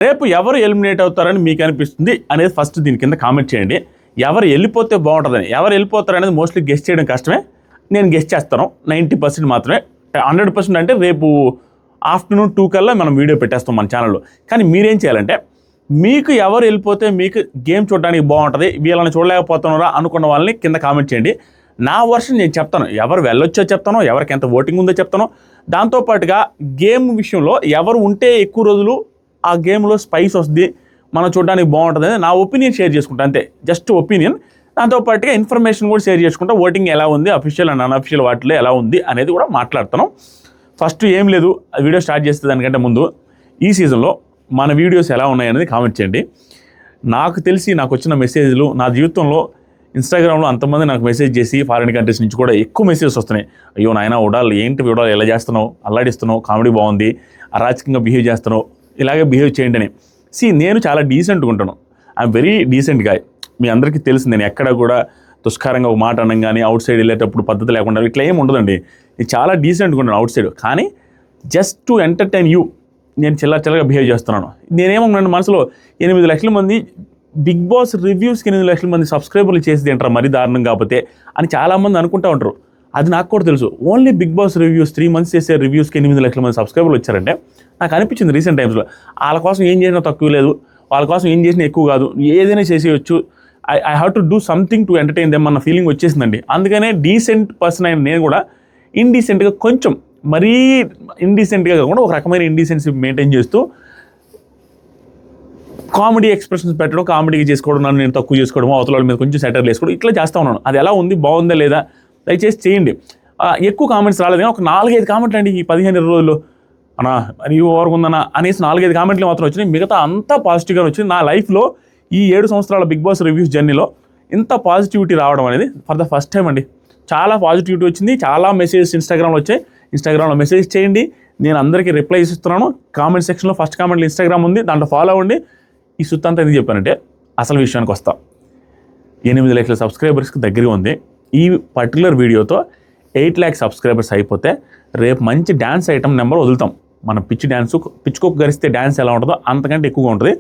రేపు ఎవరు ఎలిమినేట్ అవుతారని మీకు అనిపిస్తుంది అనేది ఫస్ట్ దీని కింద కామెంట్ చేయండి. ఎవరు వెళ్ళిపోతే బాగుంటుందని. ఎవరు వెళ్ళిపోతారు అనేది మోస్ట్లీ గెస్ట్ చేయడం కష్టమే. నేను గెస్ట్ చేస్తాను 90% మాత్రమే. 100% అంటే రేపు ఆఫ్టర్నూన్ 2 కల్లా మనం వీడియో పెట్టేస్తాం మన ఛానల్లో. కానీ మీరేం చేయాలంటే మీకు ఎవరు వెళ్ళిపోతే మీకు గేమ్ చూడడానికి బాగుంటుంది, వీళ్ళని చూడలేకపోతున్నారా అనుకున్న వాళ్ళని కింద కామెంట్ చేయండి. నా వర్షన్ నేను చెప్తాను, ఎవరు వెళ్ళొచ్చో చెప్తాను, ఎవరికి ఎంత ఓటింగ్ ఉందో చెప్తాను. దాంతోపాటుగా గేమ్ విషయంలో ఎవరు ఉంటే ఎక్కువ రోజులు ఆ గేమ్లో స్పైస్ వస్తుంది, మనం చూడడానికి బాగుంటుంది నా ఒపీనియన్ షేర్ చేసుకుంటా, అంతే, జస్ట్ ఒపీనియన్. దాంతోపాటుగా ఇన్ఫర్మేషన్ కూడా షేర్ చేసుకుంటా, ఓటింగ్ ఎలా ఉంది, అఫీషియల్ అండ్ అన్అఫీషియల్ వాటిలో ఎలా ఉంది అనేది కూడా మాట్లాడతాను. ఫస్ట్ ఏం లేదు, వీడియో స్టార్ట్ చేస్తే దానికంటే ముందు ఈ సీజన్లో మన వీడియోస్ ఎలా ఉన్నాయనేది కామెంట్ చేయండి. నాకు తెలిసి నాకు వచ్చిన మెసేజ్లు, నా జీవితంలో ఇన్స్టాగ్రామ్లో అంతమంది నాకు మెసేజ్ చేసి ఫారిన్ కంట్రీస్ నుంచి కూడా ఎక్కువ మెసేజెస్ వస్తున్నాయి. అయ్యో నాయన ఉడాలి, ఏంటి ఉడాలి, ఎలా చేస్తున్నావు, అల్లాడిస్తున్నావు, కామెడీ బాగుంది, అరాచకంగా బిహేవ్ చేస్తున్నావు, ఇలాగే బిహేవ్ చేయండి అని. నేను చాలా డీసెంట్గా ఉంటాను, ఐఎమ్ వెరీ డీసెంట్ గాయ్. మీ అందరికీ తెలుసు, నేను ఎక్కడ కూడా దుష్కారంగా ఒక మాట అనడం కానీ, అవుట్ సైడ్ వెళ్ళేటప్పుడు పద్ధతి లేకుండా ఇట్లా ఏమి ఉండదండి. నేను చాలా డీసెంట్గా ఉంటాను అవుట్ సైడ్. కానీ జస్ట్ టు ఎంటర్టైన్ యూ నేను చిల్లగా బిహేవ్ చేస్తున్నాను. నేనేమన్నాను మనసులో, 8 లక్షల మంది బిగ్ బాస్ రివ్యూస్కి 8 లక్షల మంది సబ్స్క్రైబర్లు చేసేది ఏంటారా మరీ దారుణం కాకపోతే అని చాలామంది అనుకుంటూ ఉంటారు. అది నాకు కూడా తెలుసు. Only Big Boss reviews 3 months చేసే రివ్యూస్కి 8 లక్షల మంది సబ్స్క్రైబర్లు వచ్చారంటే నాకు అనిపించింది రీసెంట్ టైమ్స్లో, వాళ్ళ కోసం ఏం చేసినా తక్కువ లేదు, వాళ్ళ కోసం ఏం చేసినా ఎక్కువ కాదు, ఏదైనా చేసేయచ్చు, I have to do something to entertain them అన్న ఫీలింగ్ వచ్చేసిందండి. అందుకనే డీసెంట్ పర్సన్ అయిన నేను కూడా ఇండీసెంట్గా, కొంచెం మరీ ఇండీసెంట్గా కాకుండా ఒక రకమైన ఇండీసెన్సీ మెయింటైన్ చేస్తూ కామెడీ ఎక్స్ప్రెషన్స్ పెట్టడం, కామెడీగా చేసుకోవడం, నన్ను నేను తక్కువ చేసుకోవడం, అవతల మీద కొంచెం సెటర్లు వేసుకోవడం, ఇట్లా చేస్తూ ఉన్నాను. అది ఎలా ఉంది, బాగుందా లేదా దయచేసి చేయండి. ఎక్కువ కామెంట్స్ రాలేదు కానీ ఒక 4-5 కామెంట్లు అండి ఈ 15-20 రోజుల్లో. అన్నా మరి ఓవర్గా ఉందన్నా అనేసి 4-5 కామెంట్లు మాత్రం వచ్చినాయి. మిగతా అంతా పాజిటివ్గా వచ్చింది. నా లైఫ్లో ఈ 7 సంవత్సరాల బిగ్ బాస్ రివ్యూస్ జర్నీలో ఇంత పాజిటివిటీ రావడం అనేది ఫర్ ద ఫస్ట్ టైం అండి. చాలా పాజిటివిటీ వచ్చింది. చాలా మెసేజెస్ ఇన్స్టాగ్రామ్లో వచ్చాయి. ఇన్స్టాగ్రామ్లో మెసేజ్ చేయండి, నేను అందరికీ రిప్లై ఇస్తున్నాను. కామెంట్ సెక్షన్లో ఫస్ట్ కామెంట్లో ఇన్స్టాగ్రామ్ ఉంది, దాంట్లో ఫాలో అవ్వండి. ఈ సుత్తంతా ఎందుకు చెప్పానంటే అసలు విషయానికి వస్తాం. 8 లక్షల సబ్స్క్రైబర్స్కి దగ్గరగా ఉంది. ఈ పర్టికులర్ వీడియోతో 8 lakh సబ్స్క్రైబర్స్ అయిపోతే రేపు మంచి డ్యాన్స్ ఐటమ్ నెంబర్ వదులుతాం. మన పిచ్చుకోక గరిస్తే డ్యాన్స్ ఎలా ఉంటుందో అంతకంటే ఎక్కువగా ఉంటుంది.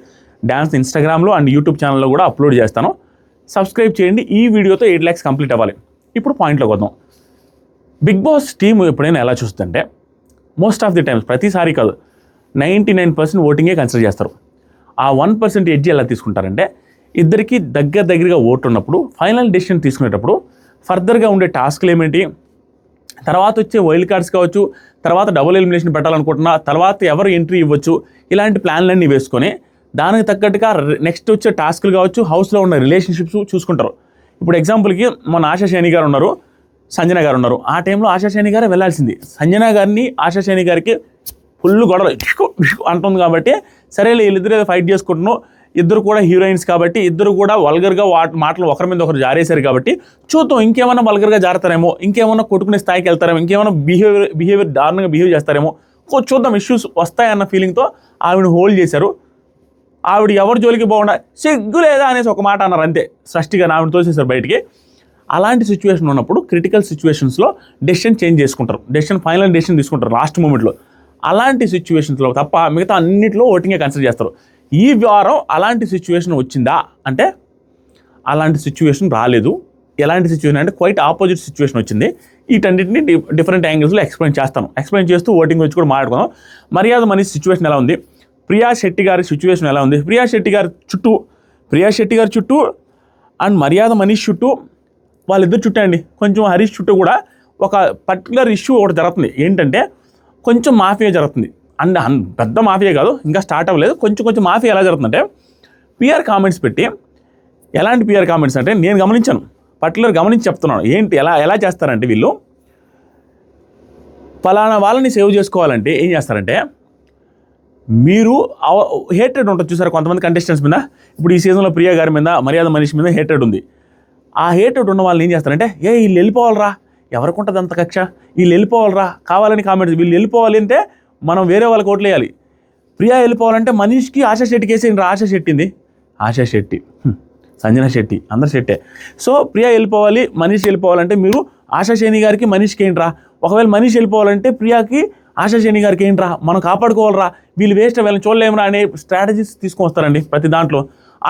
డ్యాన్స్ ఇన్స్టాగ్రామ్లో అండ్ యూట్యూబ్ ఛానల్లో కూడా అప్లోడ్ చేస్తాను. సబ్స్క్రైబ్ చేయండి. ఈ వీడియోతో 8 lakhs కంప్లీట్ అవ్వాలి. ఇప్పుడు పాయింట్లోకి వద్దాం. బిగ్ బాస్ టీమ్ ఎప్పుడైనా ఎలా చూస్తుందంటే మోస్ట్ ఆఫ్ ది టైమ్స్, ప్రతిసారి కాదు, 99% ఓటింగే కన్సిడర్ చేస్తారు. ఆ 1% ఎడ్జి ఎలా తీసుకుంటారంటే ఇద్దరికి దగ్గరగా ఓటు ఉన్నప్పుడు, ఫైనల్ డెసిషన్ తీసుకునేటప్పుడు ఫర్దర్గా ఉండే టాస్క్లు ఏమిటి, తర్వాత వచ్చే వైల్డ్ కార్డ్స్ కావచ్చు, తర్వాత డబుల్ ఎలిమినేషన్ పెట్టాలనుకుంటున్నా, తర్వాత ఎవరు ఎంట్రీ ఇవ్వచ్చు, ఇలాంటి ప్లాన్లన్నీ వేసుకొని దానికి తగ్గట్టుగా నెక్స్ట్ వచ్చే టాస్క్లు కావచ్చు, హౌస్లో ఉన్న రిలేషన్షిప్స్ చూసుకుంటారు. ఇప్పుడు ఎగ్జాంపుల్కి మన ఆశా శేని గారు ఉన్నారు, సంజన గారు ఉన్నారు. ఆ టైంలో ఆశా శేని గారే వెళ్ళాల్సింది. సంజన గారిని ఆశా శేని గారికి ఫుల్ గొడవ అంటుంది కాబట్టి సరేలే వీళ్ళిద్దరు ఏదో ఫైట్ చేసుకుంటున్నాం, ఇద్దరు కూడా హీరోయిన్స్ కాబట్టి, ఇద్దరు కూడా వల్గర్గా మాటలు ఒకరి మీద ఒకరు జారేశారు కాబట్టి చూద్దాం ఇంకేమైనా వల్గర్గా జారుతారేమో, ఇంకేమైనా కొట్టుకునే స్థాయికి వెళ్తారేమో, ఇంకేమైనా బిహేవియర్ దారుణంగా బిహేవ్ చేస్తారేమో, చూద్దాం ఇష్యూస్ వస్తాయన్న ఫీలింగ్తో ఆవిడ హోల్డ్ చేశారు. ఆవిడ ఎవరి జోలికి బాగుండా సిగ్గు లేదా అనేసి ఒక మాట అన్నారు, అంతే. సృష్టిగా ఆవిడ తోసేశారు బయటికి. అలాంటి సిచ్యువేషన్ ఉన్నప్పుడు క్రిటికల్ సిచ్యువేషన్స్లో డెసిషన్ చేంజ్ చేసుకుంటారు, ఫైనల్ డెసిషన్ తీసుకుంటారు లాస్ట్ మూమెంట్లో. అలాంటి సిచ్యువేషన్స్లో తప్ప మిగతా అన్నింటిలో ఓటింగే కన్సిడర్ చేస్తారు. ఈ వారం అలాంటి సిచ్యువేషన్ వచ్చిందా అంటే అలాంటి సిచ్యువేషన్ రాలేదు. ఎలాంటి సిచ్యువేషన్ అంటే క్వైట్ ఆపోజిట్ సిచ్యువేషన్ వచ్చింది. వీటన్నిటిని డిఫరెంట్ యాంగిల్స్లో ఎక్స్ప్లెయిన్ చేస్తాను. ఎక్స్ప్లెయిన్ చేస్తూ ఓటింగ్ వచ్చి కూడా మాట్లాడుకుందాం. మర్యాద మనీష్ సిచ్యువేషన్ ఎలా ఉంది, ప్రియా శెట్టి గారి సిచ్యువేషన్ ఎలా ఉంది, ప్రియా శెట్టి గారి చుట్టూ అండ్ మర్యాద మనీష్ చుట్టూ, వాళ్ళిద్దరు చుట్టూ అండి, కొంచెం హరీష్ చుట్టూ కూడా ఒక పర్టికులర్ ఇష్యూ ఒకటి జరుగుతుంది. ఏంటంటే కొంచెం మాఫియా జరుగుతుంది. అండ్ పెద్ద మాఫియా కాదు, ఇంకా స్టార్ట్ అవ్వలేదు, కొంచెం మాఫియా ఎలా జరుగుతుందంటే పిఆర్ కామెంట్స్ పెట్టి, ఎలాంటి పిఆర్ కామెంట్స్ అంటే నేను గమనించాను, పర్టికులర్ గమనించి చెప్తున్నాను. ఏంటి ఎలా చేస్తారంటే వీళ్ళు ఫలానా వాళ్ళని సేవ్ చేసుకోవాలంటే ఏం చేస్తారంటే, మీరు హేట్రెడ్ ఉంటుంది చూసారు కొంతమంది కంటెస్టెంట్స్ మీద. ఇప్పుడు ఈ సీజన్లో ప్రియా గారి మీద, మర్యాద మనీష్ మీద హేట్రెడ్ ఉంది. ఆ హేట్రెడ్ ఉన్న వాళ్ళని ఏం చేస్తారంటే, వీళ్ళు వెళ్ళిపోవాలరా, ఎవరికి ఉంటుంది అంత కక్ష, వీళ్ళు వెళ్ళిపోవాలరా, కావాలని కామెంట్స్, వీళ్ళు వెళ్ళిపోవాలి అంటే మనం వేరే వాళ్ళకి ఓట్లు వేయాలి. ప్రియా వెళ్ళిపోవాలంటే మనీష్కి ఆశా శెట్టికి వేసేయండి. ఆశా శెట్టి, సంజన శెట్టి, అందరు శెట్టే. సో ప్రియా వెళ్ళిపోవాలి, మనీష్ వెళ్ళిపోవాలంటే మీరు ఆశా శేని గారికి మనీష్కి ఏంట్రా. ఒకవేళ మనీష్ వెళ్ళిపోవాలంటే ప్రియాకి ఆశా శని గారికి ఏంట్రా మనం కాపాడుకోవాలరా, వీళ్ళు వేస్ట్ వీళ్ళని చూడలేమరా అనే స్ట్రాటజీస్ తీసుకొస్తారండి ప్రతి దాంట్లో.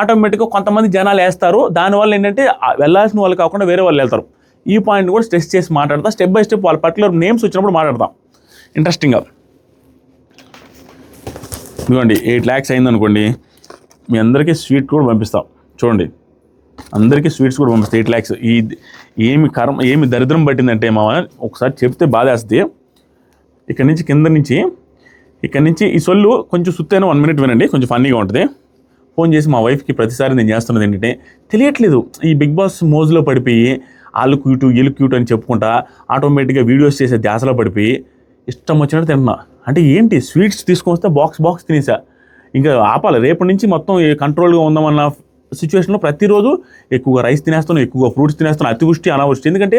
ఆటోమేటిక్గా కొంతమంది జనాలు వేస్తారు, దానివల్ల ఏంటంటే వెళ్ళాల్సిన వాళ్ళు కాకుండా వేరే వాళ్ళు వెళ్తారు. ఈ పాయింట్ కూడా స్ట్రెస్ చేసి మాట్లాడతాం, స్టెప్ బై స్టెప్ వాళ్ళ పర్టికులర్ నేమ్స్ వచ్చినప్పుడు మాట్లాడతాం ఇంట్రెస్టింగ్గా. ఇదిగోండి 8 lakhs అయిందనుకోండి, మీ అందరికీ స్వీట్ కూడా పంపిస్తాం. చూడండి, అందరికీ స్వీట్స్ కూడా పంపిస్తాయి 8 lakhs. ఏమి దరిద్రం పట్టిందంటే ఒకసారి చెప్తే బాధేస్తుంది. ఇక్కడ నుంచి ఈ సొల్లు కొంచెం సుత్తైన 1 minute వినండి, కొంచెం ఫన్నీగా ఉంటుంది. ఫోన్ చేసి మా వైఫ్కి ప్రతిసారి నేను చేస్తున్నది ఏంటంటే తెలియట్లేదు, ఈ బిగ్ బాస్ మోజులో పడిపోయి వాళ్ళు క్యూటు వీళ్ళు క్యూట్ అని చెప్పుకుంటా ఆటోమేటిక్గా వీడియోస్ చేసే ధ్యాసలో పడిపోయి ఇష్టం వచ్చినట్టు తింటున్నా. అంటే ఏంటి, స్వీట్స్ తీసుకొస్తే బాక్స్ తినేసా, ఇంకా ఆపాలి. రేపటి నుంచి మొత్తం కంట్రోల్గా ఉందామన్న సిచ్యువేషన్లో ప్రతిరోజు ఎక్కువగా రైస్ తినేస్తాను, ఎక్కువగా ఫ్రూట్స్ తినేస్తాను, అతివృష్టి అనావృష్టి. ఎందుకంటే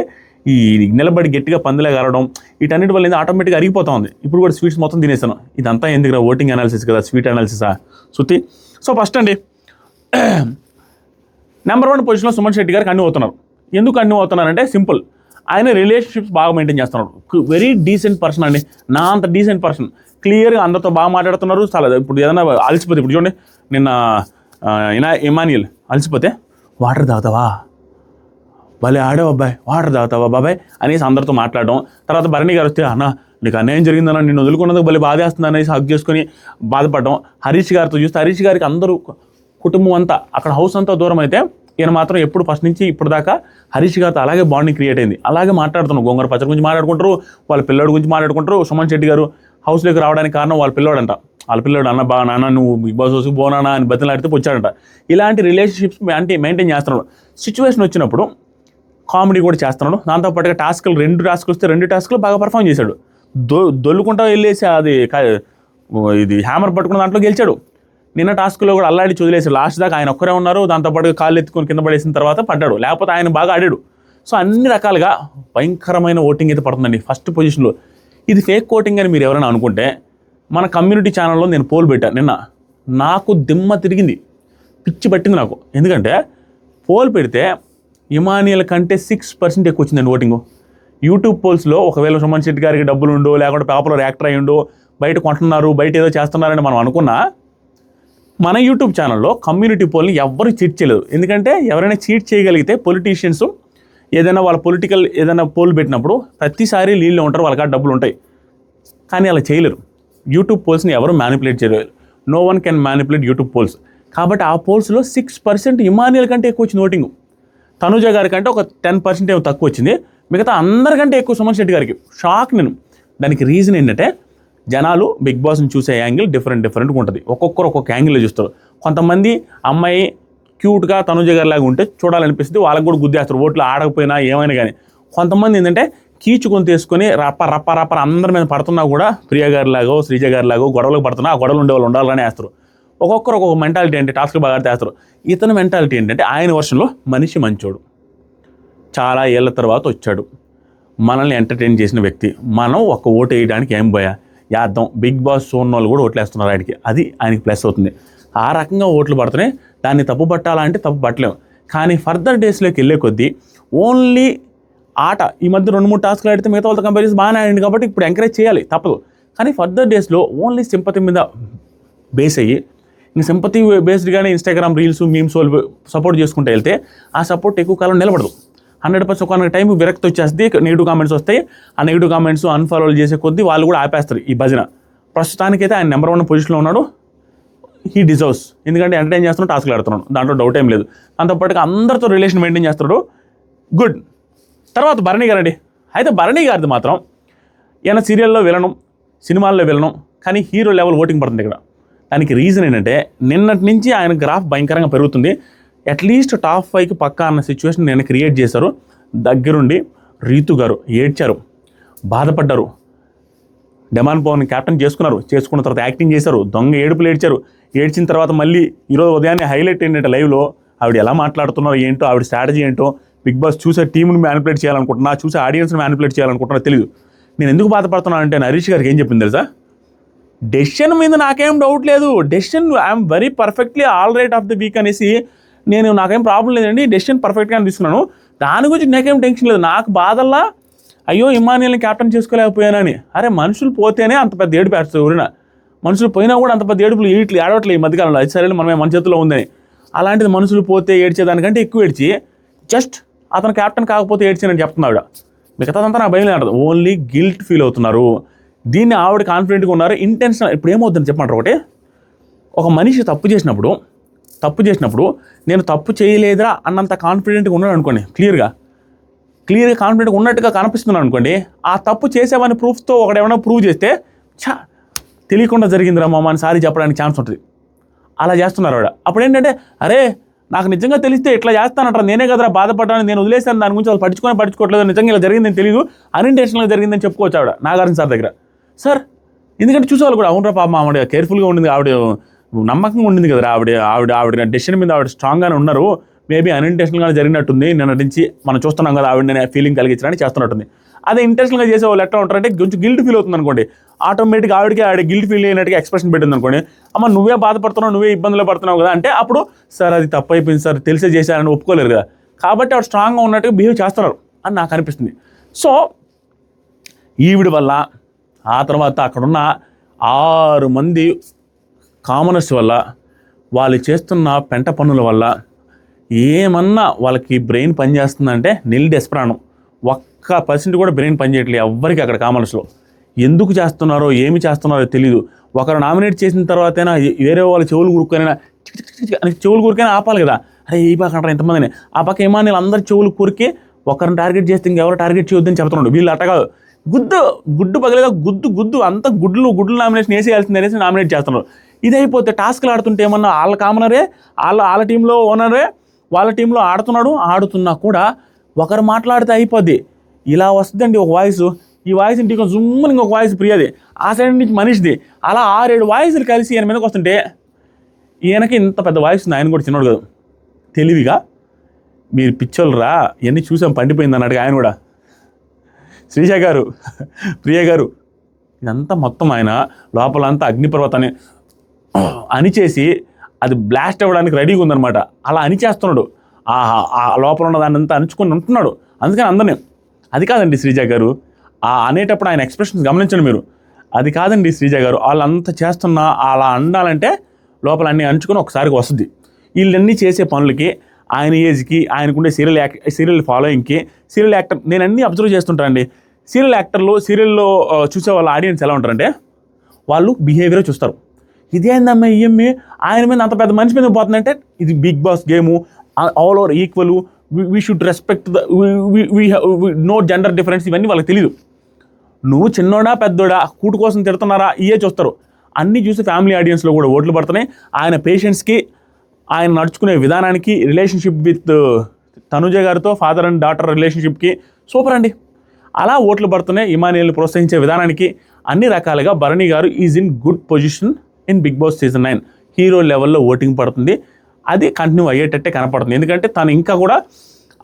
ఈ నిలబడి గట్టిగా పందిలా కలవడం వీటన్నిటి వల్ల ఆటోమేటిక్గా అరిగిపోతా ఉంది. ఇప్పుడు కూడా స్వీట్స్ మొత్తం తినేస్తాను. ఇదంతా ఎందుకు ఓటింగ్ అనాలిసిస్ కదా, స్వీట్ అనాలిసిసా శృతి. సో ఫస్ట్ అండి, నెంబర్ 1 పొజిషన్లో సుమన్ శెట్టి గారికి అన్నీ అవుతున్నారు. ఎందుకు అన్నీ అవుతున్నారంటే సింపుల్, ఆయన రిలేషన్షిప్స్ బాగా మెయింటైన్ చేస్తున్నారు. వెరీ డీసెంట్ పర్సన్ అండి, నా అంత డీసెంట్ పర్సన్. క్లియర్గా అందరితో బాగా మాట్లాడుతున్నారు. చాలా ఇప్పుడు ఏదైనా అలసిపోతే, ఇప్పుడు చూడండి నిన్న ఇమాన్యుయల్ అలసిపోతే వాటర్ తాగుతావా, భలే ఆడావు అబ్బాయి, వాటర్ తాగుతావా బాబాయ్ అనేసి అందరితో మాట్లాడడం. తర్వాత భరణి గారు వస్తే అన్న నీకు అన్యాయం జరిగిందన్న, నిన్ను వదులుకున్నందుకు భలే బాధేస్తుంది అనేసి హక్ చేసుకొని బాధపడడం. హరీష్ గారితో చూస్తే హరీష్ గారికి అందరూ కుటుంబం అంతా అక్కడ హౌస్ అంతా దూరం అయితే ఈయన మాత్రం ఎప్పుడు ఫస్ట్ నుంచి ఇప్పుడు దాకా హరీష్ గారితో అలాగే బాండింగ్ క్రియేట్ అయింది. అలాగే మాట్లాడుతున్నాం, గోంగూర పచ్చడి గురించి మాట్లాడుకుంటారు, వాళ్ళ పిల్లోడి గురించి మాట్లాడుకుంటారు. సుమన్ శెట్టి గారు హౌస్లోకి రావడానికి కారణం వాళ్ళ పిల్లోడంట. వాళ్ళ పిల్లోడు అన్న బాగా నాన్న నువ్వు బిగ్ బాస్ హౌస్కి పోనానా అని బతిలాడితే వచ్చాడంట. ఇలాంటి రిలేషన్షిప్స్ అంటే మెయింటైన్ చేస్తున్నాడు. సిచ్యువేషన్ వచ్చినప్పుడు కామెడీ కూడా చేస్తున్నాడు. దాంతోపాటుగా టాస్క్లు 2 టాస్క్లు వస్తే 2 టాస్క్లు బాగా పర్ఫామ్ చేశాడు. దొల్లుకుంటా వెళ్ళేసి ఇది హ్యామర్ పట్టుకున్న దాంట్లో గెలిచాడు. నిన్న టాస్క్లో కూడా అల్లాడి వదిలేసి లాస్ట్ దాకా ఆయన ఒక్కరే ఉన్నారు. దాంతోపాటుగా కాళ్ళు ఎత్తుకొని కింద పడేసిన తర్వాత పడ్డాడు, లేకపోతే ఆయన బాగా ఆడాడు. సో అన్ని రకాలుగా భయంకరమైన ఓటింగ్ అయితే పడుతుందండి ఫస్ట్ పొజిషన్లో. ఇది ఫేక్ ఓటింగ్ అని మీరు ఎవరైనా అనుకుంటే, మన కమ్యూనిటీ ఛానల్లో నేను పోల్ పెట్టాను నిన్న, నాకు దిమ్మ తిరిగింది, పిచ్చి పట్టింది నాకు. ఎందుకంటే పోల్ పెడితే ఇమానియల్ కంటే 6% ఎక్కువ వచ్చిందండి ఓటింగు. యూట్యూబ్ పోల్స్లో ఒకవేళ సుమన్ శెట్టి గారికి డబ్బులు ఉండో, లేకపోతే పాపులర్ యాక్టర్ అయ్యిండో, బయట కొంటున్నారు, బయట ఏదో చేస్తున్నారని మనం అనుకున్నా, మన యూట్యూబ్ ఛానల్లో కమ్యూనిటీ పోల్ని ఎవ్వరు చీట్ చేయలేదు. ఎందుకంటే ఎవరైనా చీట్ చేయగలిగితే పొలిటీషియన్స్ ఏదైనా వాళ్ళ పొలిటికల్ ఏదైనా పోల్ పెట్టినప్పుడు ప్రతిసారి లీడ్లో ఉంటారు, వాళ్ళకి డబ్బులు ఉంటాయి. కానీ అలా చేయలేరు. యూట్యూబ్ పోల్స్ని ఎవరు మ్యానిపులేట్ చేయలేరు. No one can manipulate YouTube polls. కాబట్టి ఆ పోల్స్లో 6% ఇమానియల్ కంటే ఎక్కువ వచ్చింది ఓటింగు. తనుజ గారి కంటే ఒక 10% ఏమో తక్కువ వచ్చింది. మిగతా అందరికంటే ఎక్కువ సుమన్ శెట్టి గారికి. షాక్ నేను. దానికి రీజన్ ఏంటంటే జనాలు బిగ్ బాస్ని చూసే యాంగిల్ డిఫరెంట్గా ఉంటుంది. ఒక్కొక్కరు ఒక్కొక్క యాంగిల్లో చూస్తారు. కొంతమంది అమ్మాయి క్యూట్గా తనుజ గారి లాగా ఉంటే చూడాలనిపిస్తుంది, వాళ్ళకి కూడా గుద్దేస్తారు ఓట్లు ఆడకపోయినా ఏమైనా కానీ. కొంతమంది ఏంటంటే కీచుకొని తీసుకొని రప్ప అందరి మీద పడుతున్నా కూడా ప్రియ గారిలాగో శ్రీజ గారిలాగో గొడవలకు పడుతున్నా ఆ గొడవలు ఉండేవాళ్ళు ఉండాలని వేస్తారు. ఒక్కొక్కరు ఒక్కొక్క మెంటాలిటీ అంటే టాస్క్ బాగా వేస్తారు. ఇతని మెంటాలిటీ ఏంటంటే ఆయన వర్షన్లో మనిషి మంచోడు, చాలా ఏళ్ళ తర్వాత వచ్చాడు, మనల్ని ఎంటర్టైన్ చేసిన వ్యక్తి, మనం ఒక ఓటు వేయడానికి ఏం పోయా యాద్దాం, బిగ్ బాస్ చూన్న వాళ్ళు కూడా ఓట్లు వేస్తున్నారు ఆయనకి, అది ఆయనకి ప్లస్ అవుతుంది. ఆ రకంగా ఓట్లు పడుతున్నాయి. దాన్ని తప్పు పట్టాలంటే తప్పు పట్టలేము. కానీ ఫర్దర్ డేస్లోకి వెళ్ళే కొద్దీ ఓన్లీ ఆట ఈ మధ్య 2-3 టాస్క్లు ఆడితే మిగతా వాళ్ళతో కంపేర్ చేసి బాగానే ఆడింది కాబట్టి ఇప్పుడు ఎంకరేజ్ చేయాలి, తప్పదు. కానీ ఫర్దర్ డేస్లో ఓన్లీ సింపతి మీద బేస్ అయ్యి, ఇంక సింపతి బేస్డ్గానే ఇన్స్టాగ్రామ్ రీల్స్ మీమ్స్ వాళ్ళు సపోర్ట్ చేసుకుంటూ వెళ్తే ఆ సపోర్ట్ ఎక్కువ కాలం నిలబడదు. 100% ఒక టైం విరక్తి వచ్చేస్తుంది, నెగిటివ్ కామెంట్స్ వస్తాయి. ఆ నెగిటివ్ కామెంట్స్ అన్ఫాలో చేసే కొద్దీ వాళ్ళు కూడా ఆపేస్తారు ఈ భజన. ప్రస్తుతానికైతే ఆయన నెంబర్ 1 పొజిషన్లో ఉన్నాడు. హీ డిజర్వ్స్, ఎందుకంటే ఎంటర్టైన్ చేస్తున్నాడు, టాస్క్లు ఆడుతున్నాడు, దాంట్లో డౌట్ ఏం లేదు. దాంతోపాటుగా అందరితో రిలేషన్ మెయింటైన్ చేస్తున్నాడు, గుడ్. తర్వాత భరణి గారు అండి. అయితే భరణి గారిది మాత్రం ఈయన సీరియల్లో విలనం, సినిమాల్లో విలనం, కానీ హీరో లెవెల్ ఓటింగ్ పడుతుంది ఇక్కడ. దానికి రీజన్ ఏంటంటే నిన్నటి నుంచి ఆయన గ్రాఫ్ భయంకరంగా పెరుగుతుంది. అట్లీస్ట్ టాప్ 5కి పక్కా అన్న సిచ్యువేషన్ నేను క్రియేట్ చేశారు. దగ్గరుండి రీతు గారు ఏడ్చారు, బాధపడ్డారు. డెమాన్ పవన్ క్యాప్టెన్ చేసుకున్న తర్వాత యాక్టింగ్ చేశారు, దొంగ ఏడుపులు ఏడ్చిన తర్వాత మళ్ళీ ఈరోజు ఉదయాన్నే హైలైట్ ఏంటంటే లైవ్లో ఆవిడ ఎలా మాట్లాడుతున్నారో ఏంటో, ఆవిడ స్ట్రాటజీ ఏంటో, బిగ్ బాస్ చూసే టీంని మ్యానిపులేట్ చేయాలనుకుంటున్నా, చూసే ఆడియన్స్ని మ్యానిపులేట్ చేయాలనుకుంటున్నా తెలియదు. నేను ఎందుకు బాధపడుతున్నాను అంటే హరీష్ గారికి ఏం చెప్పింది తెలుసా, డెసిషన్ మీద నాకేం డౌట్ లేదు, decision I'm very perfectly all right of the week అనేసి నాకేం ప్రాబ్లం లేదండి, డెసిషన్ పర్ఫెక్ట్గా తీసుకున్నాను, దాని గురించి నాకేం టెన్షన్ లేదు. నాకు బాధల్లా అయ్యో ఇమానియల్ని క్యాప్టెన్ చేసుకోలేకపోయానని. అరే మనుషులు పోతేనే అంత పెద్ద ఏడుపు వేస్తారు ఎవరైనా, మనుషులు పోయినా కూడా అంత పెద్ద ఏడుపులు ఏడవట్లేదు ఈ మధ్యకాలంలో. అది సరే మనమే మన చేతిలో ఉందని. అలాంటిది మనుషులు పోతే ఏడ్చేదానికంటే ఎక్కువ ఏడ్చి జస్ట్ అతను క్యాప్టెన్ కాకపోతే ఏడ్చానని చెప్తున్నాడు. మిగతాదంతా నాకు భయం లేదు, ఓన్లీ గిల్ట్ ఫీల్ అవుతున్నారు. దీన్ని ఆవిడ కాన్ఫిడెంట్గా ఉన్నారు. ఇంటెన్షన్ ఇప్పుడు ఏమవుతుందని చెప్పమంటారు ఒకటి, ఒక మనిషి తప్పు చేసినప్పుడు నేను తప్పు చేయలేదురా అన్నంత కాన్ఫిడెంట్గా ఉన్నాడు అనుకోండి, క్లియర్గా కాన్ఫిడెంట్గా ఉన్నట్టుగా కనిపిస్తున్నాను అనుకోండి, ఆ తప్పు చేసేవని ప్రూఫ్తో ఒకడేమైనా ప్రూవ్ చేస్తే తెలియకుండా జరిగిందిరా మామ అని సారీ చెప్పడానికి ఛాన్స్ ఉంటుంది. అలా చేస్తున్నారు ఆవిడ. అప్పుడు ఏంటంటే అరే నాకు నిజంగా తెలిస్తే ఇట్లా చేస్తానంటారు, నేనే కదరా బాధపడ్డాను, నేను వదిలేసాను, దాని గురించి వాళ్ళు పట్టించుకోవట్లేదు, నిజంగా ఇలా జరిగిందని తెలియదు, అన్ఇంటెన్షనల్గా జరిగిందని చెప్పుకోవచ్చు ఆవిడ నాగార్జున సార్ దగ్గర. సార్ ఎందుకంటే చూసేవాళ్ళు కూడా అవునరా పాపం ఆవిడ కేర్ఫుల్గా ఉండింది, ఆవిడ నమ్మకంగా ఉండింది కదరా, ఆవిడ డెసిషన్ మీద ఆవిడ స్ట్రాంగ్గానే ఉన్నారు, మేబీ అన్ఇంటెన్షనల్గా జరిగినట్టుంది, నిన్న నుంచి మనం చూస్తున్నాం కదా ఆవిడ నేను ఫీలింగ్ కలిగించడానికి చేస్తున్నట్టుంది. అదే ఇంటెన్షనల్గా చేసే వాళ్ళు ఎట్లా ఉంటారంటే కొంచెం గిల్ట్ ఫీల్ అవుతుంది అనుకోండి, ఆటోమేటిక్గా ఆవిడ గిల్ట్ ఫీల్ అయినట్టుగా ఎక్స్ప్రెషన్ పెట్టింది అనుకోండి, అమ్మ నువ్వే బాధపడుతున్నావు, నువ్వే ఇబ్బందులు పడుతున్నావు కదా అంటే అప్పుడు సార్ అది తప్పు అయిపోయింది సార్, తెలిసే చేశారని ఒప్పుకోలేరు కదా. కాబట్టి ఆవిడ స్ట్రాంగ్గా ఉన్నట్టుగా బిహేవ్ చేస్తున్నారు అని నాకు అనిపిస్తుంది. సో ఈవిడ వల్ల ఆ తర్వాత అక్కడున్న 6 మంది కామనర్స్ వల్ల, వాళ్ళు చేస్తున్న పెంట పనుల వల్ల ఏమన్నా వాళ్ళకి బ్రెయిన్ పనిచేస్తుందంటే నిల్ డెస్పరానం, 1% కూడా బ్రెయిన్ పనిచేయట్లేదు ఎవ్వరికి అక్కడ కామనర్స్లో. ఎందుకు చేస్తున్నారో ఏమి చేస్తున్నారో తెలీదు. ఒకరు నామినేట్ చేసిన తర్వాతైనా వేరే వాళ్ళ చెవులు కూరుకైనా ఆపాలి కదా. అరే ఈ పక్క అంటారు ఎంతమందిని, ఆ పక్క ఇమానియల్ అందరి చెవులు కూరికి ఒకరిని టార్గెట్ చేస్తే ఇంకెవరు టార్గెట్ చేయొద్దని చెప్తున్నాడు. వీళ్ళు అట్టగా గుడ్డు పగలేదా గుద్దు అంత గుడ్లు నామినేషన్ వేసేయాల్సింది అనేసి నామినేట్ చేస్తున్నారు. ఇదైపోతే టాస్క్లు ఆడుతుంటే ఏమన్నా వాళ్ళ కామనరే వాళ్ళ టీంలో ఓనరే వాళ్ళ టీంలో ఆడుతున్నా కూడా ఒకరు మాట్లాడితే అయిపోద్ది. ఇలా వస్తుందండి ఒక వాయిస్, ఈ వాయిస్ ఇంటికి జుమ్మని ఇంకొక వాయిస్ ప్రియది, ఆ సైడ్ నుంచి మనిషిది, అలా 6-7 వాయిస్లు కలిసి ఈయన మీదకి వస్తుంటే ఈయనకి ఇంత పెద్ద వాయిస్ ఉంది, ఆయన కూడా చిన్నోడు కదా, తెలివిగా మీరు పిచ్చోళ్ళరా ఇవన్నీ చూసాం పండిపోయింది అన్నట్టుగా ఆయన కూడా. శ్రీజ గారు, ప్రియ గారు, ఇదంతా మొత్తం ఆయన లోపలంతా అగ్నిపర్వతాన్ని అనిచేసి అది బ్లాస్ట్ అవ్వడానికి రెడీగా ఉందనమాట. అలా అనిచేస్తున్నాడు, ఆ లోపల ఉన్న దాన్ని అంతా అణుచుకొని ఉంటున్నాడు. అందుకని అందరినీ అది కాదండి శ్రీజ గారు, అనేటప్పుడు ఆయన ఎక్స్ప్రెషన్స్ గమనించండి మీరు. అది కాదండి శ్రీజ గారు, వాళ్ళంతా చేస్తున్నా అలా అండాలంటే లోపల అన్నీ అంచుకొని ఒకసారికి వస్తుంది. వీళ్ళన్నీ చేసే పనులకి ఆయన ఏజ్కి ఆయనకుండే సీరియల్ ఫాలోయింగ్కి సీరియల్ యాక్టర్ నేను అన్నీ అబ్జర్వ్ చేస్తుంటానండి. సీరియల్ యాక్టర్లు సీరియల్లో చూసే వాళ్ళ ఆడియన్స్ ఎలా ఉంటారంటే వాళ్ళు బిహేవియర్ చూస్తారు. ఇదేందమ్మా ఈఎంఏ ఆయన మీద అంత పెద్ద మనిషి మీద పోతుందంటే ఇది Big Boss game, all over equal, we should respect no gender difference, ఇవన్నీ వాళ్ళకి తెలియదు. నువ్వు చిన్నోడా పెద్దోడా కూటు కోసం తిడుతున్నారా ఇవే చూస్తారు. అన్నీ చూసి ఫ్యామిలీ ఆడియన్స్లో కూడా ఓట్లు పడుతున్నాయి. ఆయన పేషెంట్స్కి, ఆయన నడుచుకునే విధానానికి, రిలేషన్షిప్ విత్ తనుజ గారితో ఫాదర్ అండ్ డాటర్ రిలేషన్షిప్కి సూపర్ అండి. అలా ఓట్లు పడుతున్నాయి. ఇమానియల్ని ప్రోత్సహించే విధానానికి అన్ని రకాలుగా భరణి గారు is in good position in Big Boss season 9. Hero లెవెల్లో ఓటింగ్ పడుతుంది, అది కంటిన్యూ అయ్యేటట్టే కనపడుతుంది. ఎందుకంటే తను ఇంకా కూడా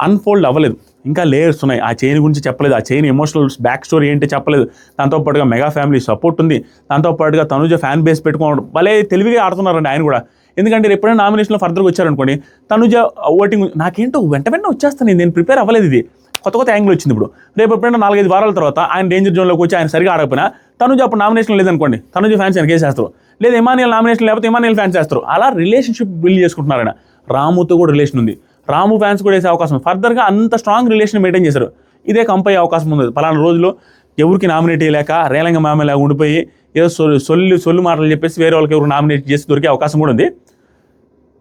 అన్ఫోల్డ్ అవ్వలేదు, ఇంకా లేయర్స్ ఉన్నాయి. ఆ చైన్ గురించి చెప్పలేదు, ఆ చైన్ ఎమోషనల్ బ్యాక్ స్టోరీ ఏంటి చెప్పలేదు. దాంతోపాటుగా మెగా ఫ్యామిలీ సపోర్ట్ ఉంది, దాంతోపాటుగా తనుజ ఫ్యాన్ బేస్ పెట్టుకోవడం భలే తెలివిగా ఆడుతున్నారండి ఆయన కూడా. ఎందుకంటే ఎప్పుడైనా నామినేషన్లో ఫర్దర్గా వచ్చారనుకోండి, తనుజ ఓటింగ్ నాకేంటో వెంట వచ్చేస్తాను, నేను ప్రిపేర్ అవ్వలేదు, ఇది కొత్త యాంగిల్ వచ్చింది. ఇప్పుడు రేపు ఎప్పుడైనా 4-5 వారాల తర్వాత ఆయన డేంజర్ జోన్లోకి వచ్చి ఆయన సరిగా ఆడకపోయినా తనుజ అప్పుడు నామినేషన్ లేదనుకోండి, తనుజ ఫ్యాన్స్ ఆయన కేసేస్తారు, లేదా ఇమానియల్ నామినేషన్ లేకపోతే ఇమానియల్ ఫ్యాన్స్ చేస్తారు. అలా రిలేషన్షిప్ బిల్డ్ చేసుకుంటున్నారు. ఆయన రాముతో కూడా రిలేషన్ ఉంది, రాము ఫ్యాన్స్ కూడా వేసే అవకాశం ఉంది. ఫర్దర్గా అంత స్ట్రాంగ్ రిలేషన్ మెయింటైన్ చేశారు. ఇదే కంప్ అయ్యే అవకాశం ఉంది. పలానా రోజులో ఎవరికి నామినేట్ చేయలేక రేలంగ మామేలాగా ఉండిపోయి ఏదో సొల్లు మాటలు చెప్పేసి వేరే వాళ్ళకి ఎవరు నామినేట్ చేసి దొరికే అవకాశం కూడా ఉంది.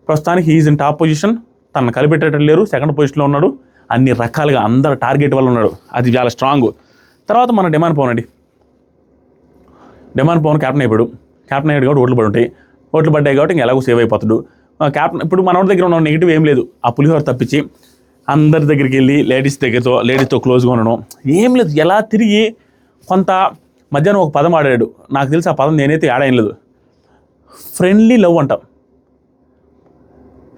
ప్రస్తుతానికి హీఈస్ ఇన్ టాప్ పొజిషన్, తనను కలిపెట్టేటట్టు లేరు, సెకండ్ పొజిషన్లో ఉన్నాడు. అన్ని రకాలుగా అందరు టార్గెట్ వల్ల ఉన్నాడు, అది చాలా స్ట్రాంగ్. తర్వాత మన డిమాండ్ పవన్ క్యాప్టెన్ అయిపోయాడు కాబట్టి ఓట్లు పడి ఉంటాయి, ఓట్లు పడ్డాయి కాబట్టి ఇంకా ఎలాగో సేవ్ అయిపోతాడు క్యాప్టెన్. ఇప్పుడు మన దగ్గర ఉన్న నెగిటివ్ ఏం లేదు, ఆ పులిహోర తప్పించి అందరి దగ్గరికి వెళ్ళి లేడీస్తో క్లోజ్గా ఉండడం ఏం లేదు. ఎలా తిరిగి కొంత మధ్యాహ్నం ఒక పదం ఆడాడు, నాకు తెలిసి ఆ పదం నేనైతే ఆడేం లేదు, ఫ్రెండ్లీ లవ్ అంటాం.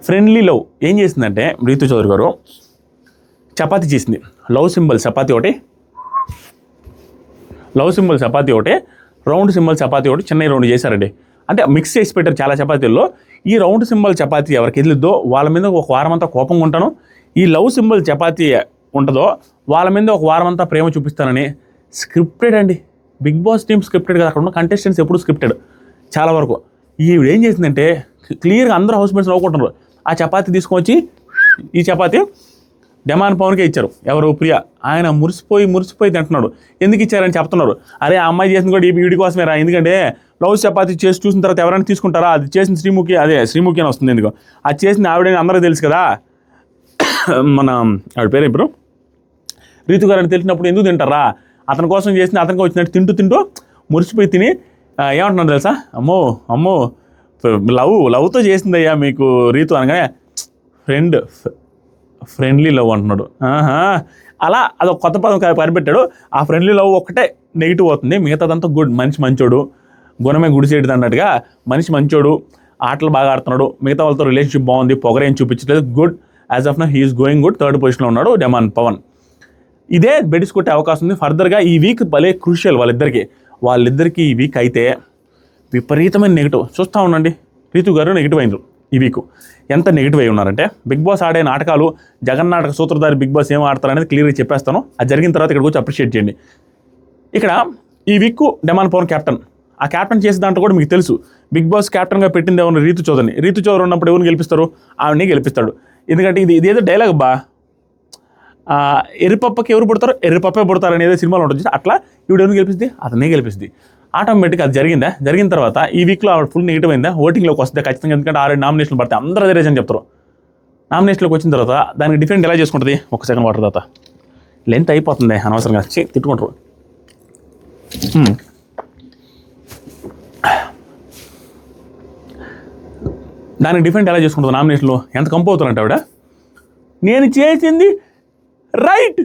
ఫ్రెండ్లీ లవ్ ఏం చేసిందంటే రీతు చౌదరి గారు చపాతీ చేసింది, లవ్ సింబల్ చపాతీ ఒకటి, రౌండ్ సింబల్ చపాతీ ఒకటి, చిన్న రౌండ్ చేశారండి. అంటే మిక్స్ చేసి పెట్టారు చాలా చపాతీల్లో. ఈ రౌండ్ సింబల్ చపాతీ ఎవరికి ఎదిలిద్దో వాళ్ళ మీద ఒక వారం అంతా కోపంగా ఉంటాను. ఈ లవ్ సింబల్ చపాతీ ఉంటుందో వాళ్ళ మీద ఒక వారం అంతా ప్రేమ చూపిస్తానని స్క్రిప్టెడ్ అండి. బిగ్ బాస్ టీమ్ స్క్రిప్టెడ్ కదా, అక్కడ ఉన్న కంటెస్టెంట్స్ ఎప్పుడు స్క్రిప్టెడ్ చాలా వరకు. ఈవిడ ఏం చేసిందంటే క్లియర్గా అందరూ హౌస్ మేట్స్ నవ్వుకుంటున్నారు. ఆ చపాతీ తీసుకొచ్చి ఈ చపాతీ డెమాన్ పవన్కే ఇచ్చారు. ఎవరు? ప్రియా. ఆయన మురిసిపోయి తింటున్నాడు. ఎందుకు ఇచ్చారని చెప్తున్నారు. అరే ఆ అమ్మాయి చేసింది కూడా వీడి కోసమే రా, ఎందుకంటే బ్లౌజ్ చపాతీ చేసి చూసిన తర్వాత ఎవరైనా తీసుకుంటారా, అది చేసిన శ్రీముఖి అని వస్తుంది. ఎందుకు అది చేసింది ఆవిడని అందరూ తెలుసు కదా. మన ఆవిడ పేరు ఇప్పుడు రీతు గారు అని తెలిసినప్పుడు ఎందుకు తింటారా, అతని కోసం చేసింది అతనికి వచ్చినట్టు తింటూ మురిసిపోయి తిని ఏమంటున్నాడు తెలుసా, అమ్మో లవ్తో చేసిందయ్యా మీకు రీతు అనగానే ఫ్రెండ్లీ లవ్ అంటున్నాడు. అలా అదొక కొత్త పదం కనిపెట్టాడు. ఆ ఫ్రెండ్లీ లవ్ ఒక్కటే నెగిటివ్ అవుతుంది, మిగతాదంతా గుడ్. మనిషి మంచోడు, గుణమే గుడిసేటిది అన్నట్టుగా మనిషి మంచోడు, ఆటలు బాగా ఆడుతున్నాడు, మిగతా వాళ్ళతో రిలేషన్షిప్ బాగుంది, పొగరేం చూపించలేదు, good. As of now he's going good. 3rd పొజిషన్లో ఉన్నాడు డెమాన్ పవన్. ఇదే బెడిస్ కొట్టే అవకాశం ఉంది ఫర్దర్గా. ఈ వీక్ భలే క్రూషియల్ వాళ్ళిద్దరికి ఈ వీక్ అయితే విపరీతమైన నెగిటివ్. చూస్తూ ఉండండి, రీతు గారు నెగిటివ్ అయినారు ఈ వీక్. ఎంత నెగిటివ్ అయి ఉన్నారంటే, బిగ్ బాస్ ఆడే నాటకాలు, జగన్నాటక సూత్రధారి బిగ్ బాస్ ఏం ఆడతారు అనేది క్లియర్గా చెప్పేస్తాను. అది జరిగిన తర్వాత ఇక్కడ వచ్చి అప్రిషియేట్ చేయండి. ఇక్కడ ఈ వీక్ డెమాన్ పవన్ క్యాప్టెన్. ఆ క్యాప్టెన్ చేసే దాంట్లో కూడా మీకు తెలుసు, బిగ్ బాస్ క్యాప్టెన్గా పెట్టింది ఎవరు? రీతు చౌదరి ఉన్నప్పుడు ఎవరిని గెలిపిస్తారు? ఆవిడని గెలిపిస్తాడు. ఎందుకంటే ఇది ఏదో డైలాగ్ బా, ఎర్రిపప్పకి ఎవరు పుడతారు? ఎర్రిపప్పే పుడతారు అనేది సినిమాలో ఉంటుంది. అట్లా ఈవిడ ఎవరిని గెలిపిస్తుంది? అతనే గెలిపిస్తుంది. ఆటోమేటిక్గా అది జరిగిన తర్వాత ఈ వీక్లో ఆవిడ ఫుల్ నెగిటివ్ అయిందా, ఓటింగ్లోకి వస్తే ఖచ్చితంగా. ఎందుకంటే 6 నామినేషన్లు పడతాయి, అందరూ అదే రీజన్ చెప్తారు. నామినేషన్లోకి వచ్చిన తర్వాత దానికి డిఫరెంట్ ఎలా చేసుకుంటుంది? ఒక సెకండ్ వాటర్ తర్వాత లెంత్ అయిపోతుంది అనవసరంగా తిట్టుకుంటారు. దానికి డిఫరెంట్ ఎలా చేసుకుంటుంది? నామినేషన్లో ఎంత కంపు అవుతారంటే ఆవిడ, నేను చేసింది రైట్,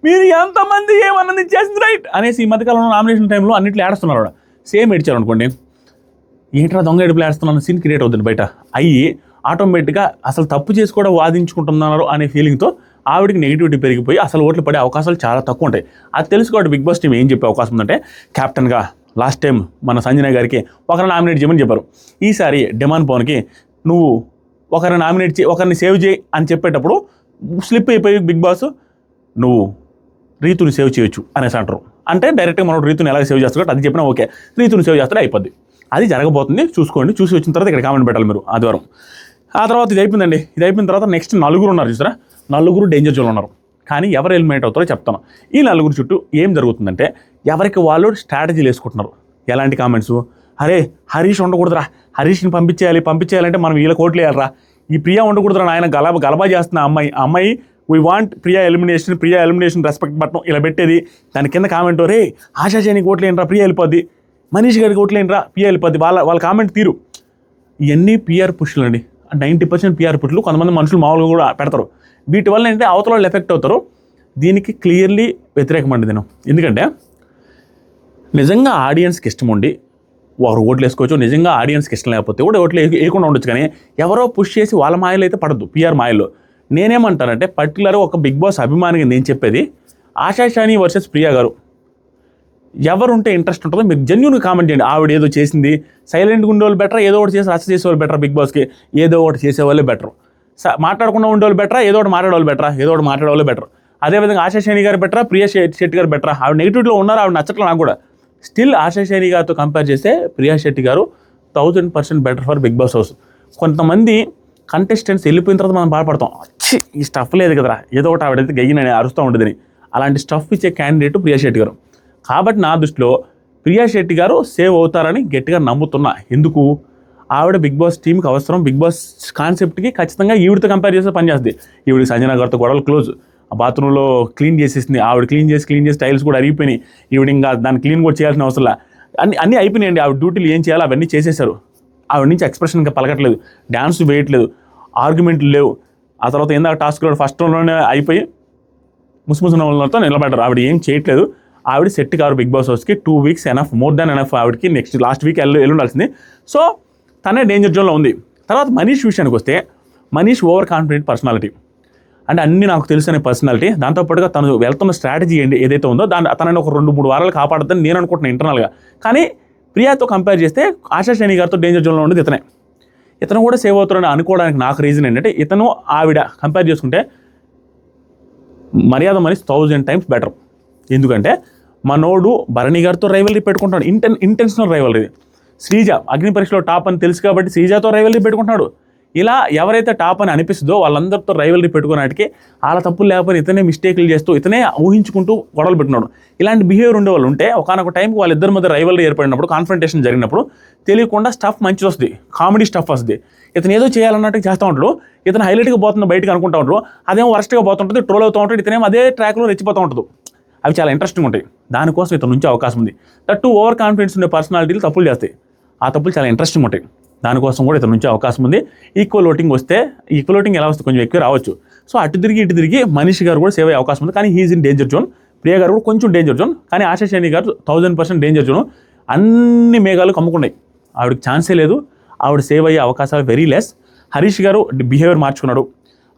మీరు ఎంతమంది ఏమన్నది చేసింది రైట్ అనేసి ఈ మధ్యకాలంలో నామినేషన్ టైంలో అన్నింటిలో ఏడుస్తున్నారు. ఆవిడ సేమ్ ఏడ్చారు అనుకోండి, ఏంట్రా దొంగ ఏడుపులు ఏడుస్తున్నాను సీన్ క్రియేట్ అవుతుంది బయట. అయ్యి ఆటోమేటిక్గా అసలు తప్పు చేసి కూడా వాదించుకుంటున్నారు అనే ఫీలింగ్తో ఆవిడకి నెగిటివిటీ పెరిగిపోయి అసలు ఓట్లు పడే అవకాశాలు చాలా తక్కువ ఉంటాయి. అది తెలుసుకోండి. బిగ్ బాస్ టీం ఏం చెప్పే అవకాశం ఉందంటే, క్యాప్టెన్గా లాస్ట్ టైం మన సంజయ్ గారికి ఒకరిని నామినేట్ చేయమని చెప్పారు. ఈసారి డెమాన్ పవన్కి నువ్వు ఒకరిని నామినేట్ ఒకరిని సేవ్ చేయి అని చెప్పేటప్పుడు స్లిప్ అయిపోయి బిగ్ బాస్ నువ్వు రీతుని సేవ్ చేయొచ్చు అనేసి అంటారు. అంటే డైరెక్ట్గా మనం రీతుని ఎలా సేవ్ చేస్తాడు అది చెప్పినా ఓకే, రీతుని సేవ్ చేస్తాడే అయిపోద్ది. అది జరగబోతుంది, చూసుకోండి. చూసి వచ్చిన తర్వాత ఇక్కడ కామెంట్ పెట్టాలి మీరు ఆదివారం. ఆ తర్వాత ఇది అయిపోయిందండి. ఇది అయిపోయిన తర్వాత నెక్స్ట్ 4 ఉన్నారు చూసారా, 4 డేంజర్ జోన్లో ఉన్నారు. కానీ ఎవరు ఎలిమినేట్ అవుతారో చెప్తాను. ఈ 4 చుట్టూ ఏం జరుగుతుందంటే, ఎవరికి వాళ్ళు స్ట్రాటజీలు వేసుకుంటున్నారు. ఎలాంటి కామెంట్స్? అరే హరీష్ ఉండకూడదురా, హరీష్ని పంపించేయాలంటే మనం వీళ్ళ కోట్లు వేయాలరా, ఈ ప్రియా ఉండకూడదురా, ఆయన గలబా చేస్తున్న అమ్మాయి we want Priya elimination respect బట్టం ఇలా పెట్టేది. దాని కింద కామెంట్, రే ఆశాజానికి ఓట్లు ఏంట్రా, ప్రియా వెళ్ళిపోద్ది, మనీష్ గారికి ఓట్లు ఏంట్రా, ప్రియా వెళ్ళిపోద్ది, వాళ్ళ కామెంట్ తీరు. ఇవన్నీ పిఆర్ పుష్లు అండి. 90% పిఆర్ పుష్లు. కొంతమంది మనుషులు మామూలుగా కూడా పెడతారు. వీటి వల్ల ఏంటంటే అవతల వాళ్ళు ఎఫెక్ట్ అవుతారు. దీనికి క్లియర్లీ వ్యతిరేకమండి నేను. ఎందుకంటే నిజంగా ఆడియన్స్కి ఇష్టం ఉండి వారు ఓట్లు వేసుకోవచ్చు, నిజంగా ఆడియన్స్కి ఇష్టం లేకపోతే కూడా ఓట్లు వేయకుండా ఉండొచ్చు. కానీ ఎవరో పుష్ చేసి వాళ్ళ మాయలు అయితే పడద్దు, పిఆర్ మాయల్లో. నేనేమంటానంటే పర్టికులర్ ఒక బిగ్ బాస్ అభిమానిగా నేను చెప్పేది, ఆశా షాని వర్సెస్ ప్రియా గారు ఎవరుంటే ఇంట్రెస్ట్ ఉంటుందో మీరు జెన్యూన్గా కామెంట్ చేయండి. ఆవిడ ఏదో చేసింది, సైలెంట్గా ఉండేవాళ్ళు బెటర్, ఏదో ఒకటి చేసి రచ్చ చేసేవాళ్ళు బెటర్, బిగ్ బాస్కి ఏదో ఒకటి చేసేవాళ్ళే బెటర్. మాట్లాడకుండా ఉండేవాళ్ళు బెటరా, ఏదో ఒకటి మాట్లాడేవాళ్ళు బెటర్. అదేవిధంగా ఆశా షాని గారు బెటరా, ప్రియా శెట్టి గారు బెటరా? ఆవిడ నెగిటివ్లో ఉన్నారు, ఆవిడ నచ్చట్లేదు నాకు కూడా. స్టిల్ ఆశా షాని గారితో కంపేర్ చేస్తే ప్రియా శెట్టి గారు 1000% better for Big Boss house. కొంతమంది కంటెస్టెంట్స్ వెళ్ళిపోయిన తర్వాత మనం బాధపడతాం, వచ్చి ఈ స్టఫ్ లేదు కదరా, ఏదో ఒకటి ఆవిడైతే గయ్యనని అరుస్తూ ఉండేదని. అలాంటి స్టఫ్ ఇచ్చే క్యాండిడేట్ ప్రియా శెట్టి గారు. కాబట్టి నా దృష్టిలో ప్రియా శెట్టి గారు సేవ్ అవుతారని గట్టిగా నమ్ముతున్నా. ఎందుకు? ఆవిడ బిగ్ బాస్ టీంకి అవసరం, బిగ్ బాస్ కాన్సెప్ట్కి ఖచ్చితంగా ఈవిడితో కంపేర్ చేస్తే పనిచేస్తుంది. ఈవిడికి సంజన గారితో గొడవలు క్లోజ్, ఆ బాత్రూంలో క్లీన్ చేసేసింది ఆవిడ, క్లీన్ చేసి టైల్స్ కూడా అరిగిపోయినాయి. ఈవిడ ఇంకా దాన్ని క్లీన్ కూడా చేయాల్సిన అవసరం అన్నీ అయిపోయినాయండి. ఆవిడ డ్యూటీలు ఏం చేయాలో అవన్నీ చేసేసారు. ఆవిడ నుంచి ఎక్స్ప్రెషన్ ఇంకా పలకట్లేదు, డ్యాన్స్ వేయట్లేదు, ఆర్గ్యుమెంట్లు లేవు. ఆ తర్వాత ఏందాక టాస్క్ ఫస్ట్ రౌండ్లోనే అయిపోయి ముసుముసిన వాళ్ళతో నిలబడ్డారు. ఆవిడ ఏం చేయట్లేదు. ఆవిడ సెట్ కారు బిగ్ బాస్ హౌస్కి. 2 weeks enough, more than enough. ఆవిడకి నెక్స్ట్ లాస్ట్ వీక్ వెళ్ళుండాల్సింది. సో తనే డేంజర్ జోన్లో ఉంది. తర్వాత మనీష్ విషయానికి వస్తే, మనీష్ ఓవర్ కాన్ఫిడెంట్ పర్సనాలిటీ, అంటే అన్నీ నాకు తెలుసు పర్సనాలిటీ. దాంతోపాటుగా తను వెళ్తున్న స్ట్రాటజీ ఏదైతే ఉందో తనని ఒక 2-3 వారాలు కాపాడుతుందని నేను అనుకుంటున్నాను ఇంటర్నల్గా. కానీ ప్రియాతో కంపేర్ చేస్తే ఆశా షాని గారితో డేంజర్ జోన్లో ఉండేది ఇతను కూడా సేవ్ అవుతారని అనుకోవడానికి నాకు రీజన్ ఏంటంటే, ఇతను ఆవిడ కంపేర్ చేసుకుంటే మర్యాద మనిషి 1000 times బెటర్. ఎందుకంటే మనోడు భరణి గారితో రైవలరీ పెట్టుకుంటాడు, ఇంటెన్షనల్ రైవలరీ. శ్రీజ అగ్ని పరీక్షలో టాప్ అని తెలుసు కాబట్టి శ్రీజాతో రైవలరీ పెట్టుకుంటున్నాడు. ఇలా ఎవరైతే టాప్ అని అనిపిస్తుందో వాళ్ళందరితో రైవలరీ పెట్టుకున్నట్టుకి వాళ్ళ తప్పులు లేకపోతే ఇతనే మిస్టేక్లు చేస్తూ ఇతనే ఊహించుకుంటూ గొడవలు పెట్టినాడు. ఇలాంటి బిహేవియర్ ఉండేవాళ్ళు ఉంటే ఒకనొక టైంకి వాళ్ళిద్దరి మధ్య రైవలరీ ఏర్పడినప్పుడు, కాన్ఫ్రంటేషన్ జరిగినప్పుడు తెలియకుండా స్టఫ్ మంచిది వస్తుంది, కామెడీ స్టఫ్ వస్తుంది. ఇతను ఏదో చేయాలన్నట్టు చేస్తూ ఉంటాడు, ఇతను హైలైట్గా పోతున్న బయటకు అనుకుంటూ ఉంటాడు, అదేమో వరస్ట్గా పోతుంటుంది, ట్రోల్ అవుతూ ఉంటాడు, ఇతనేమో అదే ట్రాక్లో రెచ్చిపోతూ ఉంటుంది. అవి చాలా ఇంట్రెస్టింగ్ ఉంటాయి. దానికోసం ఇతను నుంచి అవకాశం ఉంది. దట్టు ఓవర్ కాన్ఫిడెన్స్ ఉండే పర్సనాలిటీలు తప్పులు చేస్తాయి, ఆ తప్పులు చాలా ఇంట్రెస్టింగ్ ఉంటాయి. దానికోసం కూడా ఇతను నుంచి అవకాశం ఉంది. ఈక్వల్ ఓటింగ్ వస్తే, ఈక్వల్ ఓటింగ్ ఎలా వస్తుంది, కొంచెం ఎక్కువ రావచ్చు. సో అటు తిరిగి మనీష్ గారు కూడా సేవ్ అయ్యే అవకాశం ఉంది. కానీ హీఈస్ ఇన్ డేంజర్ జోన్. ప్రియ గారు కూడా కొంచెం డేంజర్ జోన్. కానీ ఆశా శేని గారు 1000% డేంజర్ జోన్. అన్ని మేఘాలు కమ్ముకున్నాయి, ఆవిడకి ఛాన్సే లేదు. ఆవిడ సేవ్ అయ్యే అవకాశాలు వెరీ లెస్. హరీష్ గారు బిహేవియర్ మార్చుకున్నాడు,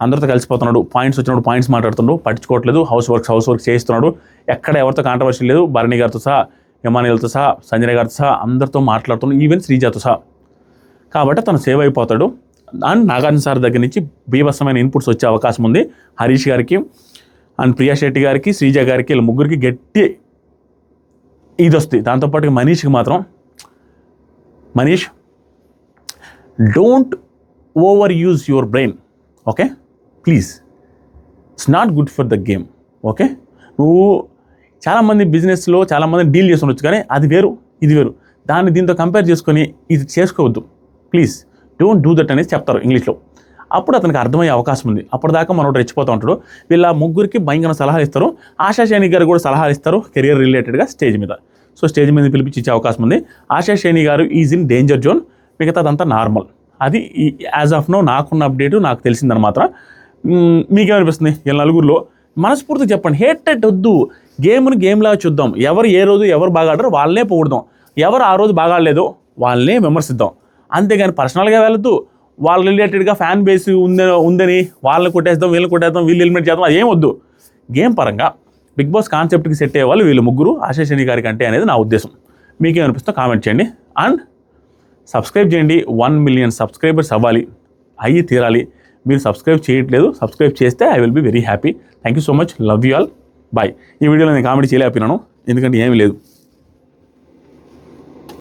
అందరితో కలిసిపోతున్నాడు, పాయింట్స్ వచ్చినప్పుడు పాయింట్స్ మాట్లాడుతున్నాడు, పట్టించుకోవట్లేదు, హౌస్ వర్క్ చేయిస్తున్నాడు. ఎక్కడ ఎవరితో కాంట్రవర్సీ లేదు. భరణి గారితో సహా, ఎమానియల్తో సహా, సంజయ్ గారితో సహా అందరితో మాట్లాడుతున్నాడు, ఈవెన్ శ్రీజాతో సహా. కాబట్టి తను సేవ్ అయిపోతాడు. అండ్ నాగార్జున సార్ దగ్గర నుంచి బీభత్సమైన ఇన్పుట్స్ వచ్చే అవకాశం ఉంది. హరీష్ గారికి అండ్ ప్రియా శెట్టి గారికి, శ్రీజ గారికి, వీళ్ళ ముగ్గురికి గట్టి ఇది వస్తుంది. దాంతోపాటు మనీష్కి మాత్రం, Manish don't over use your brain, okay please. It's not good for the game, okay. నువ్వు చాలామంది బిజినెస్లో చాలామంది డీల్ చేసి ఉండొచ్చు, కానీ అది వేరు ఇది వేరు. దాన్ని దీంతో కంపేర్ చేసుకొని ఇది చేసుకోవద్దు, ప్లీజ్ డోంట్ డూ దట్ అనేది చెప్తారు ఇంగ్లీష్లో. అప్పుడు అతనికి అర్థమయ్యే అవకాశం ఉంది. అప్పటిదాకా మనోడు రెచ్చిపోతూ ఉంటాడు. వీళ్ళ ముగ్గురికి భయంకర సలహాలు ఇస్తారు. ఆశా శేని గారు కూడా సలహాలు ఇస్తారు కెరియర్ రిలేటెడ్గా స్టేజ్ మీద. సో స్టేజ్ మీద పిలిపించి ఇచ్చే అవకాశం ఉంది. ఆశా శేని గారు ఈజ్ ఇన్ డేంజర్ జోన్. మిగతాదంతా నార్మల్. అది యాజ్ ఆఫ్ నో నాకున్న అప్డేటు, నాకు తెలిసిందని మాత్రం. మీకేమనిపిస్తుంది? వీళ్ళ నలుగురిలో మనస్ఫూర్తిగా చెప్పండి. హేటెడ్ వద్దు, గేమ్ని గేమ్లాగా చూద్దాం. ఎవరు ఏ రోజు ఎవరు బాగా ఆడారో వాళ్ళనే పొగుడదాం, ఎవరు ఆ రోజు బాగా ఆడలేదో వాళ్ళనే విమర్శిద్దాం. అంతేగాని పర్సనల్గా వెళ్ళొద్దు. వాళ్ళ రిలేటెడ్గా ఫ్యాన్ బేస్ ఉందని వాళ్ళని కొట్టేద్దాం, వీళ్ళని కొట్టేద్దాం, వీళ్ళు ఎలిమినేట్ చేద్దాం, అది ఏం వద్దు. గేమ్ పరంగా బిగ్ బాస్ కాన్సెప్ట్కి సెట్ అయ్యే వాళ్ళు వీళ్ళు ముగ్గురు, ఆశా శేని గారికి అంటే అనేది నా ఉద్దేశం. మీకేమనిపిస్తుందో కామెంట్ చేయండి. అండ్ సబ్స్క్రైబ్ చేయండి. 1 million సబ్స్క్రైబర్స్ అవ్వాలి, అయ్యి తీరాలి. మీరు సబ్స్క్రైబ్ చేయట్లేదు, సబ్స్క్రైబ్ చేస్తే I will be very happy. Thank you so much, love you all, bye. ఈ వీడియోలో నేను కామెడీ చేయలేకపోయినాను, ఎందుకంటే ఏమీ లేదు.